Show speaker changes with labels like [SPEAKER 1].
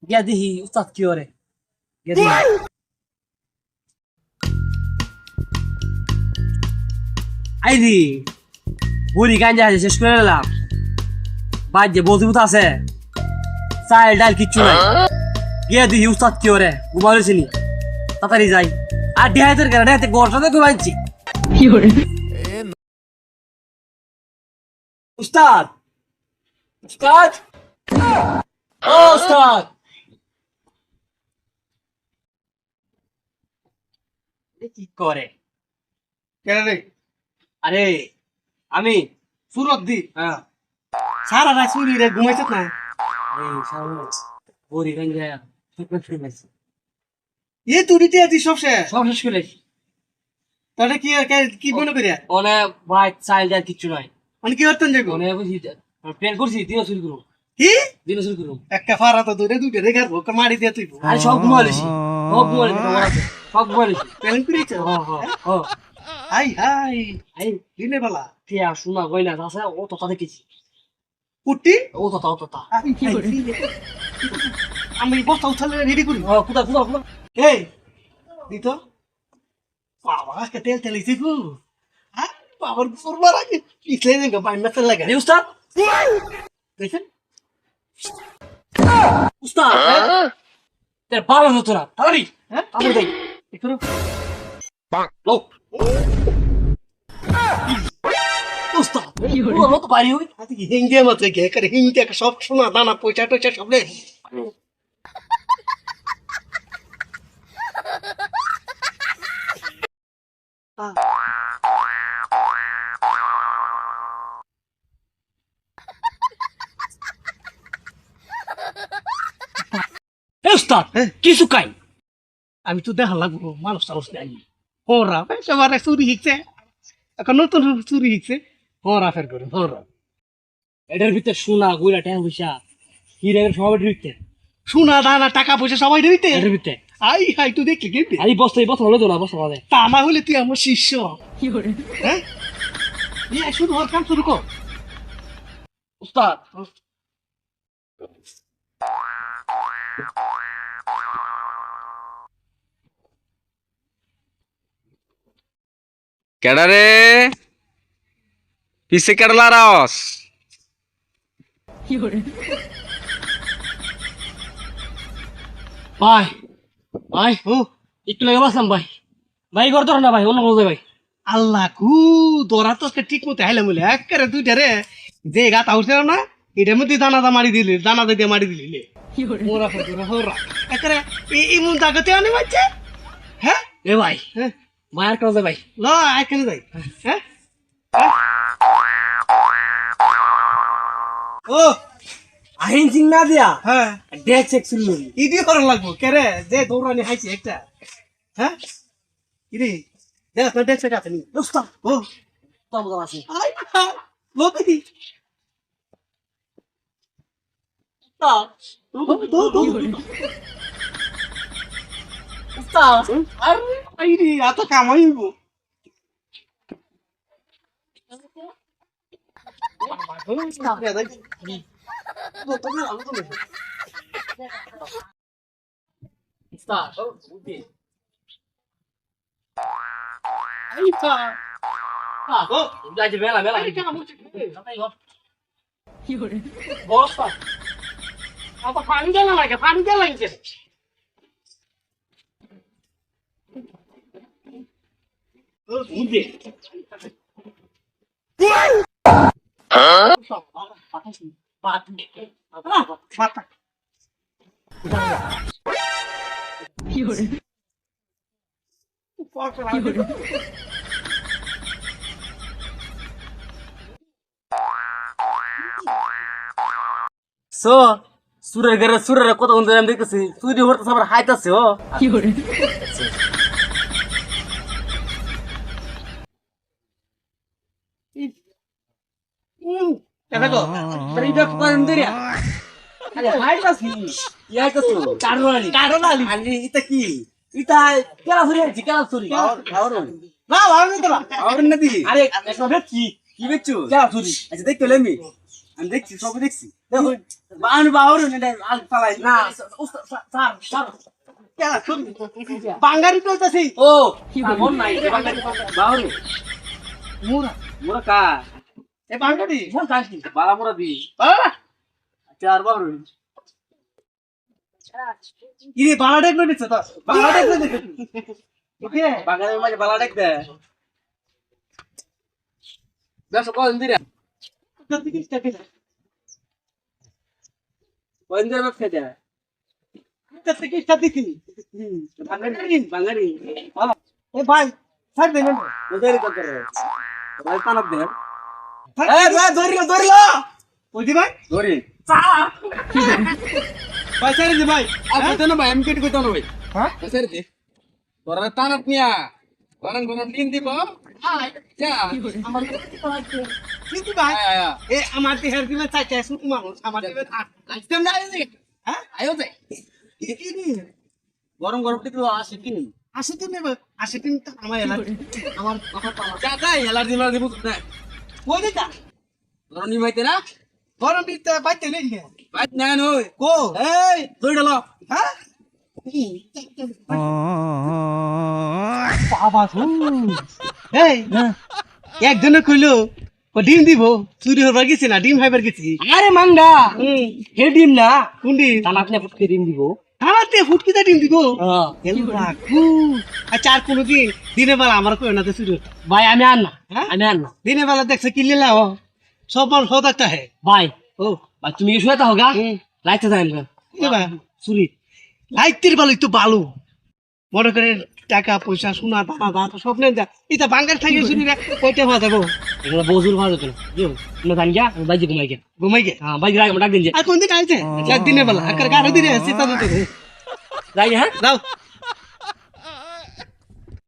[SPEAKER 1] গিয়া দেখি উস্তাদ কি করে গিয়া দেখি আইদি বুড়ি গাঞ্জা শেষ করে এলাম বাদ যে বলতে মতো আছে চাল ডাল কিচ্ছু নাই গিয়া দেখি উস্তাদ কি করে ঘুমাইছিনি তাড়াতাড়ি যাই আর দেহাতের কেন দেহাতে গড়টাতে ঘুমাইছি কি করে উস্তাদ উস্তাদ ও উস্তাদ কি করে
[SPEAKER 2] কেন রে
[SPEAKER 1] আরে আমি
[SPEAKER 2] সুরত দি
[SPEAKER 1] হ্যাঁ
[SPEAKER 2] সারা রাত শুনি রে ঘুমাইছ না
[SPEAKER 1] এই সামনে বুড়ি গাঞ্জা ঘুমাইছি
[SPEAKER 2] এ তুরিতে আছি সব শেষ
[SPEAKER 1] সব শেষ করে
[SPEAKER 2] তাহলে কি কি মনে করিয়া
[SPEAKER 1] ওনে ভাই চাল ডাল কিচ্ছু নাই
[SPEAKER 2] মানে কি করতেন যাবো
[SPEAKER 1] ওনে বুঝি প্ল্যান করছি দিন শুরু করুন
[SPEAKER 2] কি
[SPEAKER 1] দিন শুরু করুন
[SPEAKER 2] একটা ফারা তো দূরে দুইটা রেখার ভোগ মারি দিয়ে তুই
[SPEAKER 1] আরে সব ঘুমাইছি সব ঘুমাইছি সব ঘুমাইছি
[SPEAKER 2] প্ল্যান করিছ
[SPEAKER 1] হ্যাঁ
[SPEAKER 2] হাই হাই
[SPEAKER 1] এই
[SPEAKER 2] দিনে বেলা
[SPEAKER 1] টিয়া শোনা গয়না আছে ও তো তাদের কিছু
[SPEAKER 2] কুটি
[SPEAKER 1] ও তো তা
[SPEAKER 2] আমি বস্তা উঠালে রেডি করি
[SPEAKER 1] কুদা কুদা কুদা
[SPEAKER 2] এই দিত বাবা আজকে তেল তেলিছি গো হ্যাঁ বাবার ফরবার আগে পিছলে দেবে বাইনা তেল লাগে
[SPEAKER 1] এই উস্তাদ
[SPEAKER 2] দেখেন
[SPEAKER 1] উস্তাদ তের বাবা হতো না তাড়াতাড়ি
[SPEAKER 2] হ্যাঁ
[SPEAKER 1] তাড়াতাড়ি দেই
[SPEAKER 2] একটু
[SPEAKER 1] লোক উস্তাদ ও লোক বাড়ি হই
[SPEAKER 2] আজকে হিংদে মত গে করে হিংদে সব সোনা দানা পয়সা টয়সা সব লে
[SPEAKER 1] এই উস্তাদ কিছু কাই
[SPEAKER 2] আমি তো দেখা লাগবো মানুষ টানুষ নাই ওরা সবার চুরি শিখছে এখন নতুন চুরি শিখছে ওরা ফের করে ওরা
[SPEAKER 1] এটার ভিতরে সোনা গয়না টাকা পয়সা হিরে সব ঢুকতে
[SPEAKER 2] সোনা দানা টাকা পয়সা সবাই দিতে
[SPEAKER 1] এটার ভিতরে
[SPEAKER 2] আই হাই তুই দেখলি কি
[SPEAKER 1] আরে বস্তা হলে তো না বস্তা বাদে
[SPEAKER 2] তা না হলে তুই আমার শিষ্য হ্যাঁ শুরু হওয়ার কাম শুরু কর
[SPEAKER 1] উস্তাদ
[SPEAKER 3] কেডা রে পিছে কেডলা রাস
[SPEAKER 1] ভাই ভাই
[SPEAKER 2] ও
[SPEAKER 1] একটু লাগে বাসলাম ভাই ভাই ঘর ধর না ভাই অন্য কোনো ভাই
[SPEAKER 2] আল্লাহ কু তোরা তো ঠিক মতো হাইলাম বলে একেবারে দুইটা রে যে গাতা উঠছে না এটার মধ্যে দানাদা মারি দিলি দানাদা দিয়ে মারি দিলি ওরা ফের করে ওরা একেবারে এমন জায়গাতে আনে বাচ্চা হ্যাঁ
[SPEAKER 1] এ ভাই
[SPEAKER 2] হ্যাঁ
[SPEAKER 1] মায়ের কাছে ভাই
[SPEAKER 2] ল এখানে যাই হ্যাঁ ও
[SPEAKER 1] আহিন সিং না দিয়া
[SPEAKER 2] হ্যাঁ
[SPEAKER 1] ডেক চেক শুনলু
[SPEAKER 2] ইডি করা লাগবো কে রে যে দৌড়ানি হাইছে একটা হ্যাঁ ইরে দেখ না দেখছে কাছে নি
[SPEAKER 1] উস্তাদ
[SPEAKER 2] ও
[SPEAKER 1] তো আছে
[SPEAKER 2] আই লোকি
[SPEAKER 1] উস্তাদ উস্তাদ
[SPEAKER 2] আরে আইরি এত কামাইবো
[SPEAKER 1] উস্তাদ বুদ্ধি যাইছে মেলা মেলা বস্তা আবার পানি দেওয়া লাগে পানি দেওয়া লাগছে বুদ্ধি
[SPEAKER 2] মাথা
[SPEAKER 1] সো সুরের ঘরে সুরের কত বন্ধু আমি দেখতেছি চুরি হতে আবার হাইতাছে ও কি করে
[SPEAKER 2] দেখো
[SPEAKER 1] এটা কোন দেরিয়া আরে হাইতাছি ইয়াইতাছো কারণালি কারণালি আরে এটা কি এটা কেলা চুরি আছে কেলা চুরি
[SPEAKER 2] না ভালো তো না
[SPEAKER 1] আর নদী আরে একটা কি কি বেচছো কেলা চুরি আচ্ছা দেখ তোলে আমি আমি দেখছি সব দেখছি দেখুন আমি বাবুর আল পালাই না স্যার
[SPEAKER 2] বাঙ্গারি চলতেছি
[SPEAKER 1] ও মন নাই বাবুর
[SPEAKER 2] মোরা
[SPEAKER 1] মোরা কা
[SPEAKER 2] এ বাঙ্গারি
[SPEAKER 1] মন কাছি বালা মোরা দি চার বাবুর
[SPEAKER 2] ইরে বালা ডেক নিছে তো বালা ডেক নিছে ওকে
[SPEAKER 1] বাগানের মাঝে বালা ডাক দে বেশ কল দিরা
[SPEAKER 2] কত কি স্টেপে
[SPEAKER 1] কোন দিরা ব্যবসা দেয়
[SPEAKER 2] কত কি স্টেপ দিছি
[SPEAKER 1] বাঙালি
[SPEAKER 2] এ ভাই ছাড় দেন
[SPEAKER 1] ওদেরই তো করে ভাই পানাব দে
[SPEAKER 2] এ ভাই ধরিলো ওই ভাই
[SPEAKER 1] ধরি
[SPEAKER 2] ভাই ছাড় দে ভাই
[SPEAKER 1] আর কইতো না ভাই আমি কেটে কইতো না ভাই
[SPEAKER 2] হ্যাঁ
[SPEAKER 1] ছেড়ে দে তোরা টানাত নিয়া বারান বারান দিন দিব আয় যা
[SPEAKER 2] আমার কিন্তু ভাই
[SPEAKER 1] আয়া
[SPEAKER 2] এ আমার দেহের দিলে চাইতে শুধু মানুষ আমার দিলে
[SPEAKER 1] আইতেম না আইতে
[SPEAKER 2] হ্যাঁ
[SPEAKER 1] আয়ো যাই
[SPEAKER 2] কি নি
[SPEAKER 1] গরম গরম টিকলো আসে কি
[SPEAKER 2] আসে তো নেব আসে দিন আমার এলাকা আমার কথা পালা
[SPEAKER 1] যা যাই এলার্জি মার্জি বুঝ না
[SPEAKER 2] কই দিতা
[SPEAKER 1] গরম নিমাইতে না
[SPEAKER 2] গরম দিতে বাইতে নেই
[SPEAKER 1] বাইত না নই
[SPEAKER 2] কো
[SPEAKER 1] এই দই ডালো
[SPEAKER 2] হ্যাঁ বাবা এই একজনে কইলো ও ডিম দিব চুরি হবার গেছি না ডিম খাইবার গেছি
[SPEAKER 1] আরে মাঙ্গা হে ডিম না
[SPEAKER 2] কোন ডিম
[SPEAKER 1] তানাত না ফুটকে ডিম দিব
[SPEAKER 2] হাতে ফুটকিতে ডিম দিব
[SPEAKER 1] হ্যাঁ
[SPEAKER 2] আচ্ছা আর কোনোদিন দিনের বেলা আমার কই না তো চুরি হতো।
[SPEAKER 1] ভাই আমি আর না
[SPEAKER 2] হ্যাঁ?
[SPEAKER 1] আমি আর না
[SPEAKER 2] দিনের বেলা দেখছে কি লিলা ও সব মানুষ হত একটা হে
[SPEAKER 1] ভাই
[SPEAKER 2] ও
[SPEAKER 1] ভাই তুমি কি শুয়ে থাকো গা
[SPEAKER 2] হুম।
[SPEAKER 1] লাইতে যাবেন না
[SPEAKER 2] কি বা চুরি লাইতের বেলা একটু ভালো মনে করে টাকা পয়সা সোনা দানা দাঁত সব নেন যা এটা বাঙ্গার থাকে চুরি কয়টা ভাত যাবো
[SPEAKER 1] এগুলো বজুর ভালো তো না বুঝো তুমি জানি গা আমি বাইজি ঘুমাই গা
[SPEAKER 2] ঘুমাই গে
[SPEAKER 1] হ্যাঁ বাইজি রাখ ডাক দিন যে
[SPEAKER 2] আর কোনদিন আইছে দিনের বেলা আকার গাড়ি দিনে আসছে তাদের
[SPEAKER 1] যাই হ্যাঁ
[SPEAKER 2] দাও